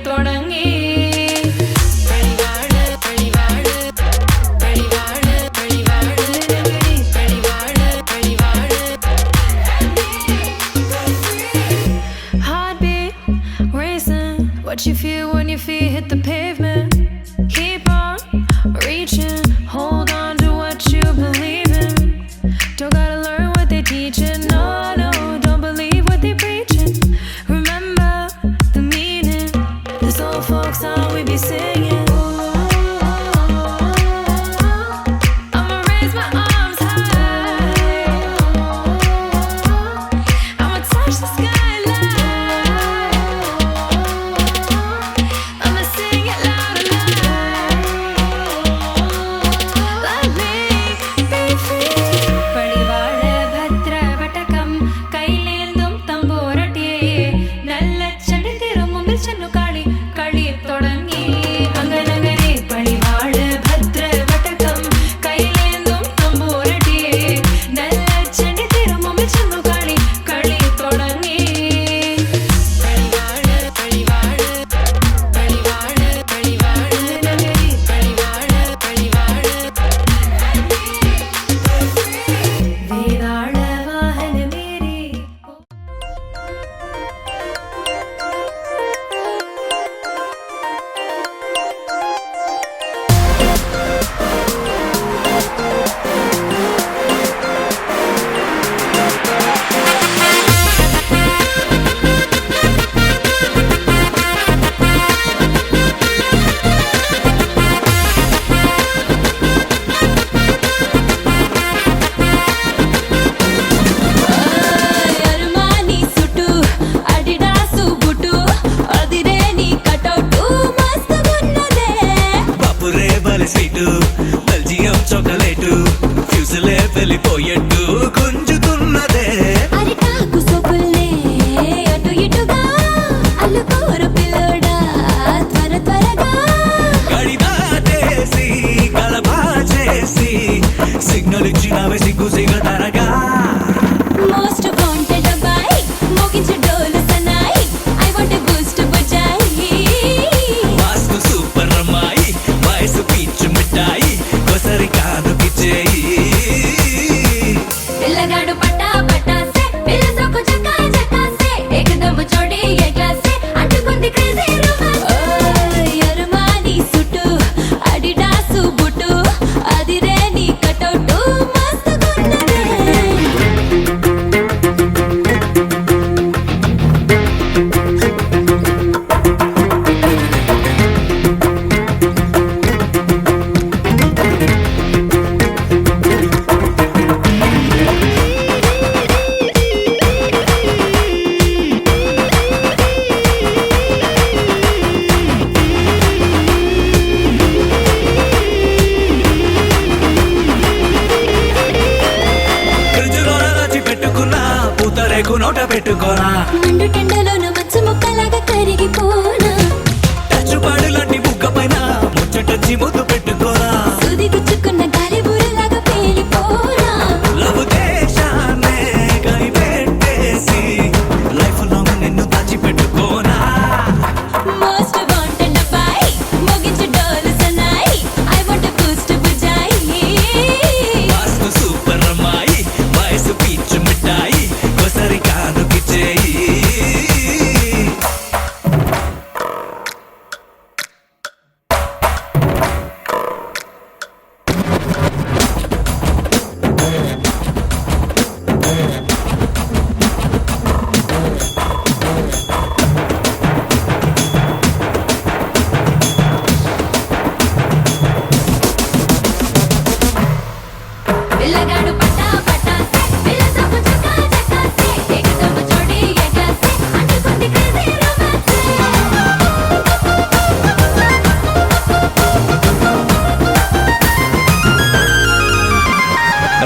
തുടങ്ങി What you feel when your feet hit the pavement. Keep on reaching, hold on to what you believe in. Don't gotta learn what they teaching. No, no, don't believe what they preaching. Remember the meaning. This old folk song we be singing. I'ma raise my arms high. I'ma touch the sky. Belgium chocolate ఫ్యూజులే వెళ్ళిపోయేట్టు గుంజుతున్నదే అరిటాకు సోపుల్నే అటు ఇటుగా అల్లుకోరు పిల్లోడా త్వర త్వరగా గడిదాటేసి కలబా చేసి సిగ్నల్ ఇచ్చినవే సిగ్గు సిగతరగా మోస్ట్ వాంటెడ్ అబ్బాయి మోగించే డోలు సన్నాయి ఐ వాంట్ ఎ బూస్ట్ బుజాయి మాస్క్ సూపర్ అమ్మాయి వయసు పీచు మిఠాయి కొసరి కాదు కిచేయి పిల్లగాడు పట్టా పట్టాసే పిల్ల సోకు జకా జకాసే ఏకదమ్ చోడి ఏ క్లాసే అంటుకుంది క్రేజీ రొమాన్స్ యర్మాని సుట్టు అడిడాస్ బుట్టు అదిరే నీ కటౌట్ మస్తుగున్నదే నోట పెట్టుకోనా మండు టెండలోన మచ్చ ముక్కలాగా కరిగిపోనా టచ్చుపాడు లాంటి బుగ్గ పైన ముచ్చటొచ్చి ముద్దు పెట్టుకోనా సుది గుచ్చుకున్న గాలి బూరలాగా పేలిపోనా లవ్ దేశాన్నే కైపెట్టేసి లైఫ్ లాంగ్ నిన్ను దాచి పెట్టుకోనా మోస్ట్ వాంటెడ్ అబ్బాయి మోగించే డోలు సన్నాయి ఐ వాంట్ ఎ బూస్ట్ బుజాయి మాస్క్ సూపర్ అమ్మాయి వయసు పీచు మిఠాయి కాదు కిచేయి పిల్లగాడు పట్టా పట్టాసే పిల్ల సోకు జకా జకాసే ఏకదమ్ చోడి ఏ క్లాసే అంటుకుంది క్రేజీ రొమాన్స్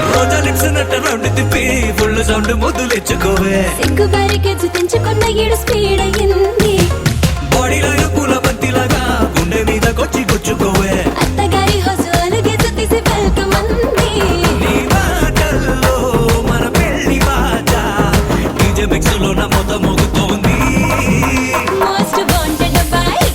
రోజా లిప్స్ నట్ట రౌండ్ తిప్పి ఫుల్ సౌండ్ ముద్దులిచ్చుకోవే సిగ్గు బారికేజ్ తెంచుకున్న ఈడు స్పీడ్ అయ్యింది బాడీలో పూల బంతిలాగా గుండె మీదకొచ్చి గుచ్చుకోవే అత్తగారి హౌస్ అలుగేసి తీసి వెల్కమ్ అంది నీ మాటల్లో మన పెళ్లి బాజా డీజే మిక్స్ లో నా మొత్తం మోగుతోంది మోస్ట్ వాంటెడ్ అబ్బాయి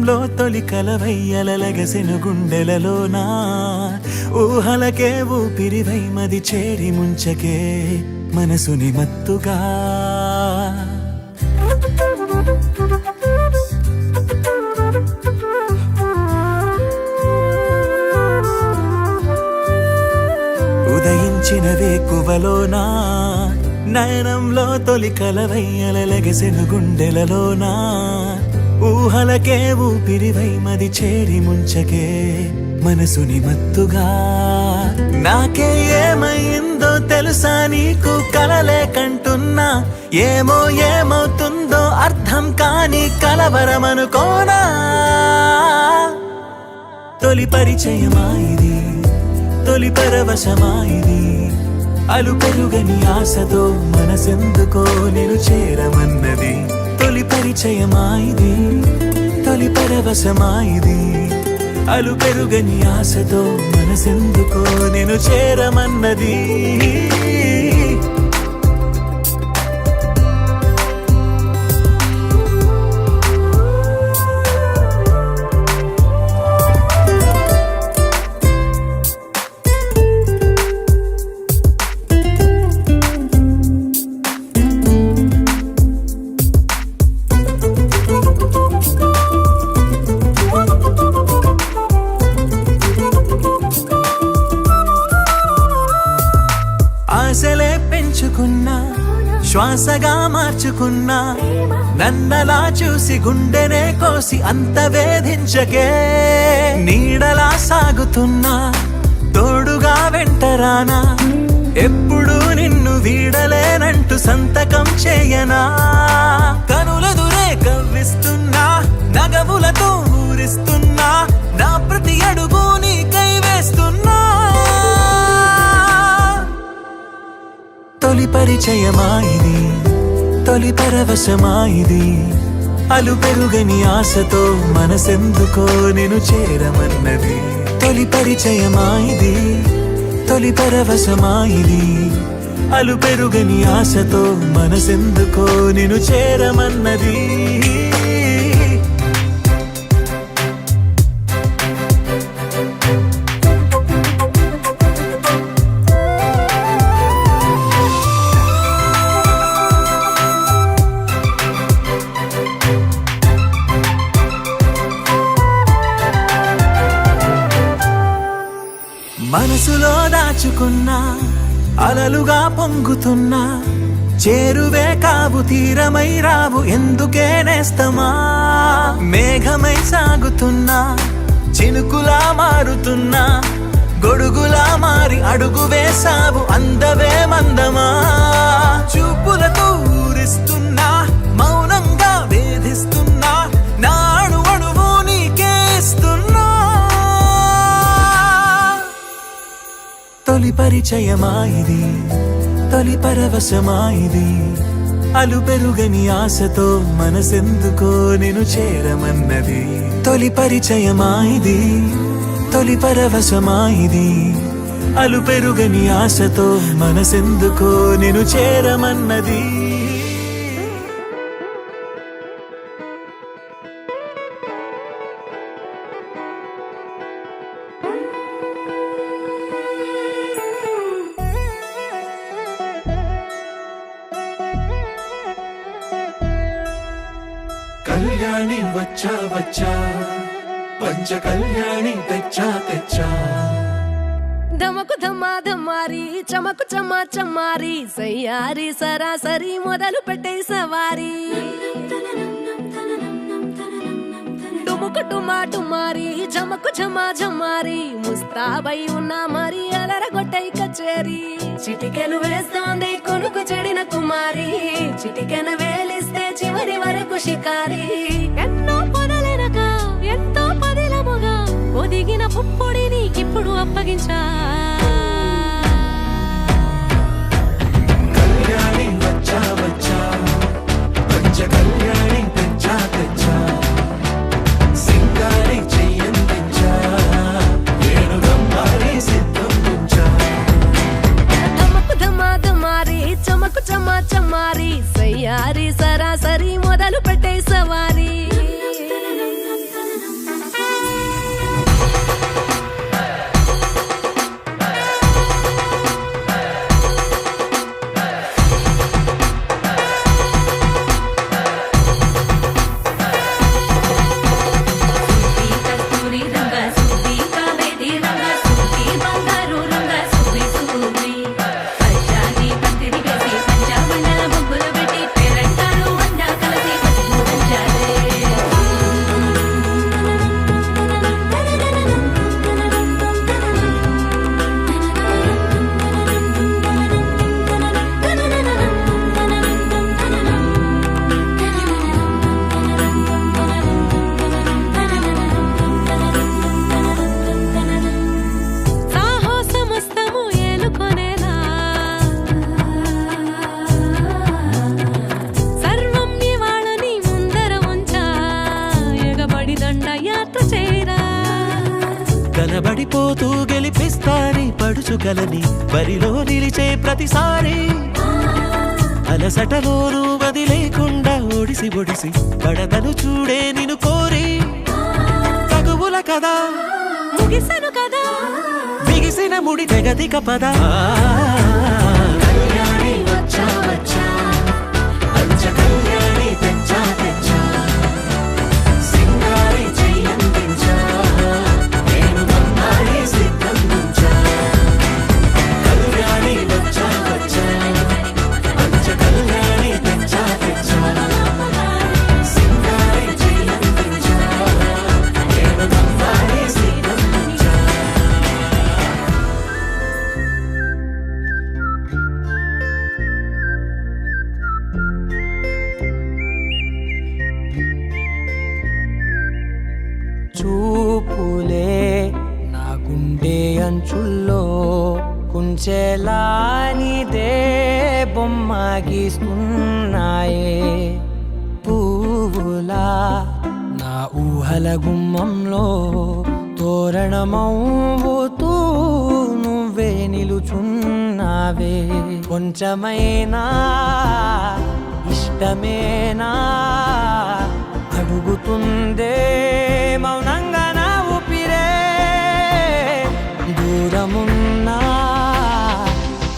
నయనంలో తొలి కలవయ్యలగసెను గుండెలలోనా ఊహలకే ఊపిరివై మది చేరి ముంచకే మనసుని మత్తుగా ఉదయించిన వేకువలోనా నయనంలో తొలి కలవయ్యలగసెను గుండెలలోనా ఊహలకే ఊపిరివై మది చేరి ముంచకే మనసుని మత్తుగా నాకే ఏమైందో తెలుసా నీకు కలలే కంటున్నా ఏమో ఏమవుతుందో అర్థం కాని కలవరమనుకోనా తొలి పరిచయమా ఇది తొలి పరవశమా ఇది అలు పెరుగని ఆశతో మనసెందుకో నేను చేరమన్నది తొలి పరిచయమా ఇది తొలి పరవశమా ఇది అలు పెరుగని ఆశతో మనసెందుకో నేను చేరమన్నది ఆశలే పెంచుకున్నా శ్వాసగా మార్చుకున్నా నన్నలా చూసి గుండెనే కోసి అంత వేధించకే నీడలా సాగుతున్నా తోడుగా వెంటరానా ఎప్పుడు నిన్ను వీడలేనంటూ సంతకం చేయనా కనులెదురే కవ్విస్తున్నా నగవులతో ఊరిస్తున్నా నా ప్రతి అడుగు నీకై వేస్తున్నా తొలి పరిచయమా ఇది తొలి పరవశమా ఇది అలు పెరుగని ఆశతో మనసెందుకో నేను చేరమన్నది తొలి పరిచయమా ఇది తొలి పరవశమా ఇది అలు పెరుగని ఆశతో మనసెందుకో నేను చేరమన్నది మనసులో దాచుకున్నా అలలుగా పొంగుతున్నా చేరువే కావు తీరమై రావు ఎందుకే నేస్తమా మేఘమై సాగుతున్నా చినుకులా మారుతున్నా గొడుగులా మారి అడుగు వేసావు అందవే మందమా చూపులతో ఊరిస్తున్నా మౌనంగా వేధిస్తున్నా నా అణువణువు నీకే ఇస్తున్నా తొలి పరిచయమా ఇది తొలి పరవశమా ఇది అలు పెరుగని ఆశతో మనసెందుకో నేను చేరమన్నది తొలి పరిచయమా ఇది తొలి పరవశమా ఇది అలు పెరుగని ఆశతో మనసెందుకో నేను చేరమన్నది కళ్యాణి వచ్చా వచ్చా పంచ కళ్యాణి తెచ్చా తెచ్చా ధమకు ధమ్మా ధమ్మారి చమకు చమ్మా చమ్మారి సయ్యారి సరాసరి మొదలు పెట్టే సవారి డుముకు డుమా డుమారి జమకు జమా జమ్మారి ముస్తాబై ఉన్నా మరి అలరగొట్టై కచేరి చిటికెను వేస్తోంది కొనుకు చెడిన కుమారి చిటికెను వేలిస్తే చివరి వరకు షికారి ఎన్నో పొదలెనక ఎంతో పదిలముగా ఒదిగిన పుప్పొడి నీకిప్పుడు అప్పగించా కళ్యాణి వచ్చా వచ్చా పంచ కళ్యాణి తెచ్చా తెచ్చా సింగారి చెయ్యందించా ఏడు గమ్మారి సిద్ధందించా ధమకు ధమ్మా ధమ్మారి చమకు చమ్మా చమ్మారి సయ్యారి సరాసరి మొదలు పెట్టే సవారి తడబడిపోతూ గెలిపిస్తాని పడుచుకలని బరిలో నిలిచే ప్రతిసారి అలసటలోనూ వదిలేకుండా ఒడిసి ఒడిసి పడతను చూడే నిన్ను కోరి తగువుల కదా ముగిసను కదా బిగిసిన ముడి తెగదిక పద కళ్యాణి వచ్చా వచ్చా పంచ కళ్యాణి తెచ్చా తెచ్చా సింగారి చెయ్యందించా నేను బంగారి సిద్ధందించా కళ్యాణి వచ్చా వచ్చా పంచ కళ్యాణి తెచ్చా తెచ్చా సింగారి చెయ్యందించా నేను బంగారి సిద్ధందించా చూపులే నా గుండె అంచుల్లో కుంచెలానిదే బొమ్మ గీస్తున్నాయే పువ్వులా నా ఊహల గుమ్మంలో తోరణమవుతూ నువ్వే నిలుచున్నావే కొంచెమైనా ఇష్టమేనా అడుగుతుందే మౌనంగా నా ఊపిరే దూరమున్నా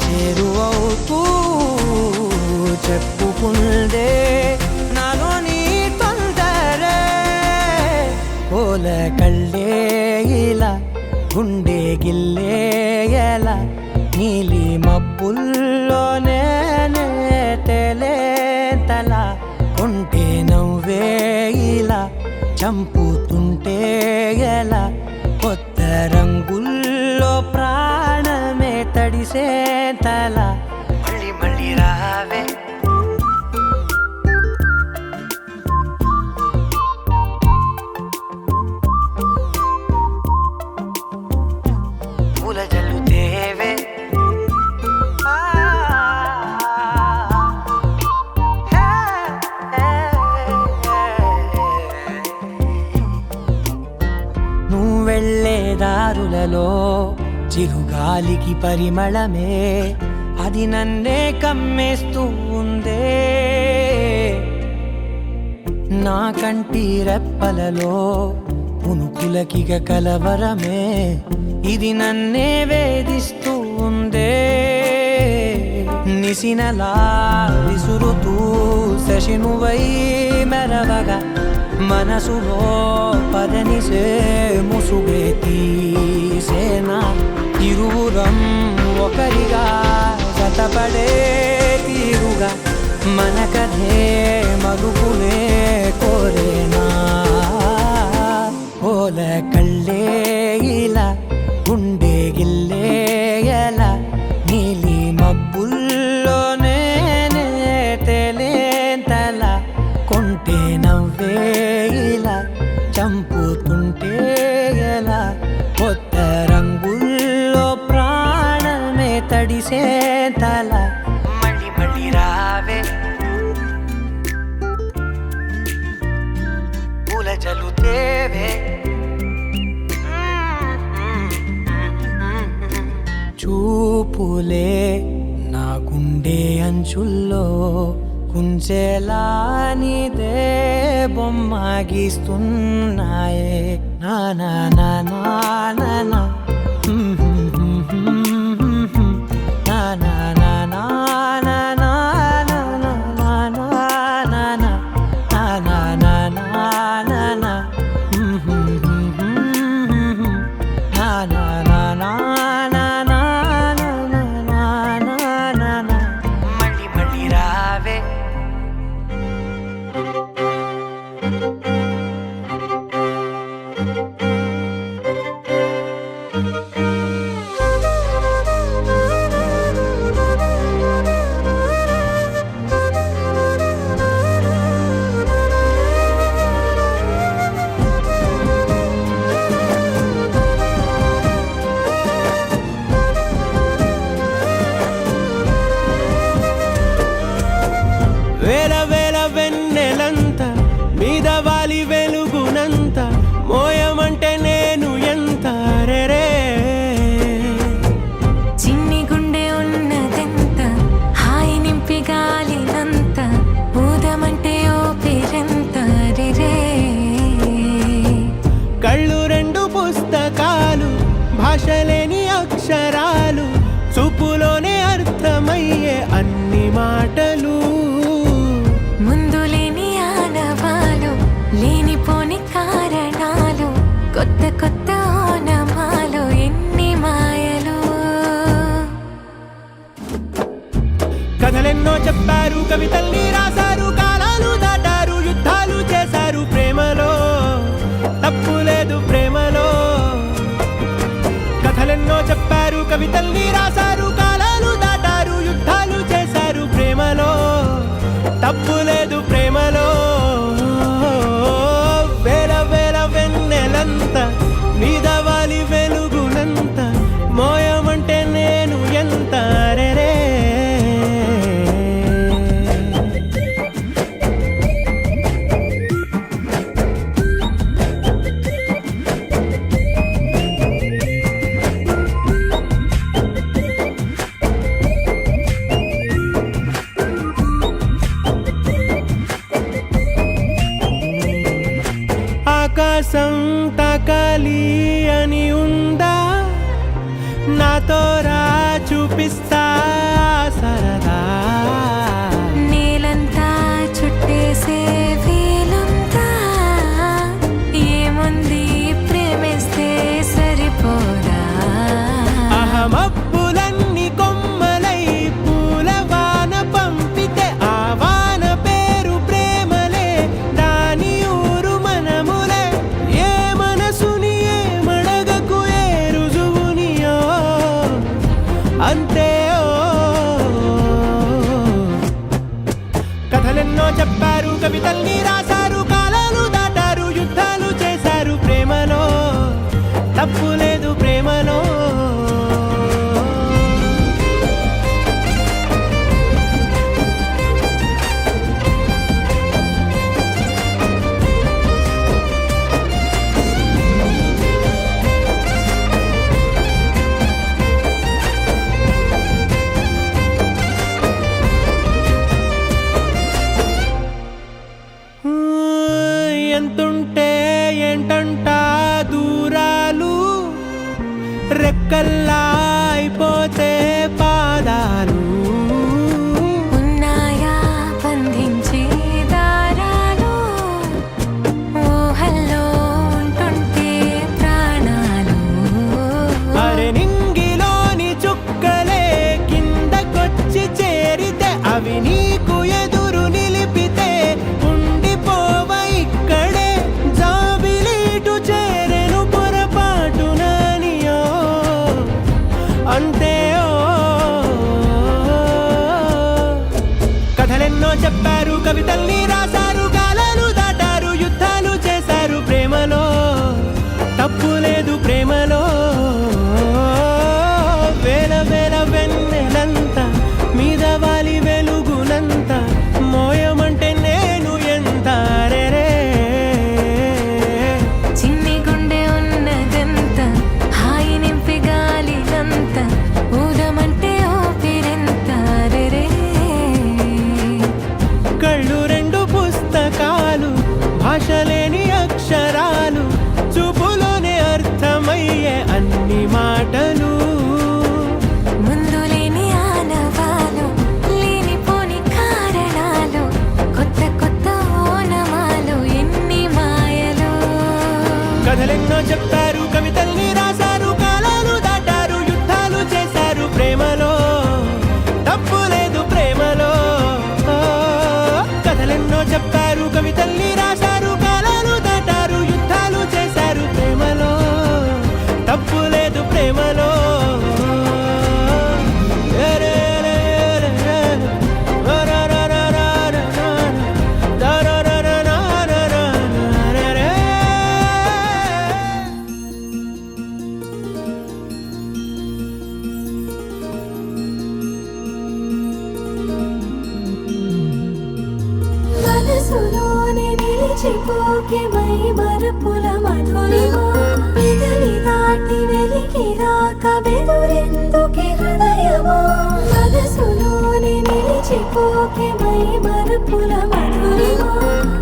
చేరువవుతూ చెప్పుకుందే నాలో నీ తొందరే పోల కళ్ళే ఇలా గుండె గిల్లే ఎలా నీలి మబ్బుల్లోనే తేలేంతల కొంటే నవ్వే ఇలా చంపుతుంటే ఎలా కొత్త రంగుల్లో ప్రాణమే తడిసే తల మళ్ళీ మళ్ళీ రావే పూల జల్లుతేవే నువ్వు వెళ్ళే దారులలో చిరుగాలికి పరిమళమే అది నన్నే కమ్మేస్తూ ఉందే నా కంటి రెప్పలలో పునుకులకిగ కలవరమే ఇది నన్నే వేధిస్తూ ఉందే నిసినలా విసురుతూ శశినువై మెరవగా మనసులో పదనిసే ముసుగే తీసేనా ఇరువురం ఒకరిగా జతపడే తీరుగా మన కథే మరుపునే కోరేనా పోల కళ్ళే ఇలా గుండె గిల్లే ఎలా నీలి మబ్బుల్లోనే తేలేంతల కొంటే నవ్వే ఇలా చంపుతుంటే ఎలా కొత్త రంగుల్లో ప్రాణమే తడిసే తల మళ్ళీ మళ్ళీ రావే పూల జల్లుతేవే చూపులే నా గుండె అంచుల్లో కుంచెలానిదే బొమ్మ గీస్తున్నాయే నా నా నా నా నా నా నా నా నా నా నా నా నా నా నా నా మళ్ళీ మళ్ళీ రావే కొత్త కొత్త ఓనమాలు ఎన్ని మాయలు. కథలెన్నో చెప్పారు, కవితల్ని రాశారు, కాలాలు దాటారు, యుద్ధాలు చేశారు ప్రేమలో, తప్పు లేదు ప్రేమలో. కథలెన్నో చెప్పారు, కవితల్ని రాశారు, కాలాలు దాటారు, యుద్ధాలు చేశారు ప్రేమలో, తప్పు లేదు ప్రేమలో. వేల వేల వెన్నెలంత మీద వాలి వెలుగునంత మోయమంటే నేను ఎంత రే. ఆకాశం తాకాలి అని ఉందా, నాతో రా చూపిస్తా సరదా. నీలంతా చుట్టేసే వీలుందా, ఏముంది ప్రేమిస్తే సరిపోదా. అహమప్పులన్నీ కొమ్మలై పూల వాన పంపితే ఆ వాన పేరు ప్రేమలే, దాని ఊరు మనములే. ఏ మనసుని ఏ మడగకు ఏ రుజువునియో అంతే. కథలెన్నో చెప్పారు, కవితల్ని రాశారు, కాలాలు దాటారు, యుద్ధాలు చేశారు ప్రేమలో, తప్పు లేదు ప్రేమలో. ఎంతుంటే ఏంటంట దూరాలు, రెక్కల్లా అయిపోతే పాదాలు. ఉన్నాయా బంధించే దారాలు, ఊహల్లో ఉంటుంటే ప్రాణాలు. అరే నింగిలోని చుక్కలే కిందకొచ్చి చేరితే, అవి నీకు ఎదురు నిలిపితే ఉండిపోవ ఇక్కడే. జాబిలీటు చేరెను పొరపాటు నానియో అంతే. కథలెన్నో చెప్పారు, కవితల్ని రాశారు, కాలాలు దాటారు, యుద్ధాలు చేశారు ప్రేమలో, తప్పు లేదు ప్రేమలో. వేల వేల వెన్నెలంత మీద వాలి వెలుగునంత మోయమంటే నేను ఎంత రే. చిన్ని గుండె ఉన్నదంత హాయి నింపి గాలినంత ఊదమంటే ఊపిరెంత రే. కళ్ళు రెండు పుస్తకాలు, భాష లేని అక్షరాలు, చూపులోనే అర్థమయ్యే అన్ని మాటలు. ముందు లేని ఆనవాలు, లేనిపోని కారణాలు, కొత్త కొత్త ఓనమాలు ఎన్ని మాయలు. కథలెన్నో చెప్పారు, కవితల్ని రాశారు, కాలాలు దాటారు, యుద్ధాలు చేశారు ప్రేమలో, తప్పు లేదు ప్రేమలో. కథలెన్నో చెప్పారు, కవితల్ని రాశారు, కాలాలు దాటారు, యుద్ధాలు చేశారు ప్రేమలో, తప్పు లేదు ప్రేమలో. మనసులోనే నిలిచిపోకే మై మరపుల మధురిమా, పెదవి దాటి వెలికి రాక బెదురెందుకే హృదయమా. మనసులోనే నిలిచిపోకే మై మరపుల మధురిమా,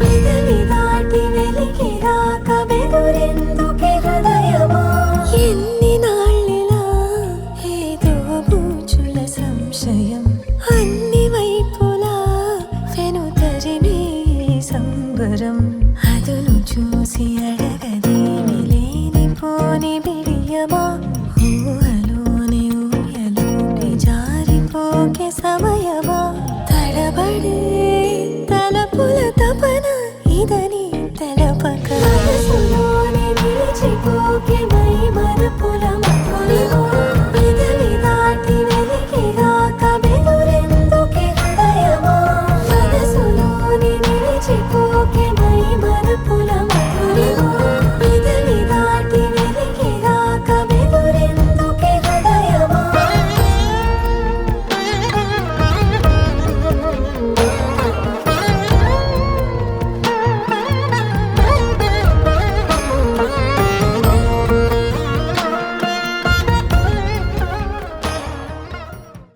పెదవి దాటి వెలికి రాక బెదురెందుకే హృదయమా. ఎన్ని నాళ్ళిలా ఏదో బూచుల సంశయం, అన్ని వైపులా వెనుతరిమే సంబరం. అదును చూసి అడగదేమి లేని నిలిచిపో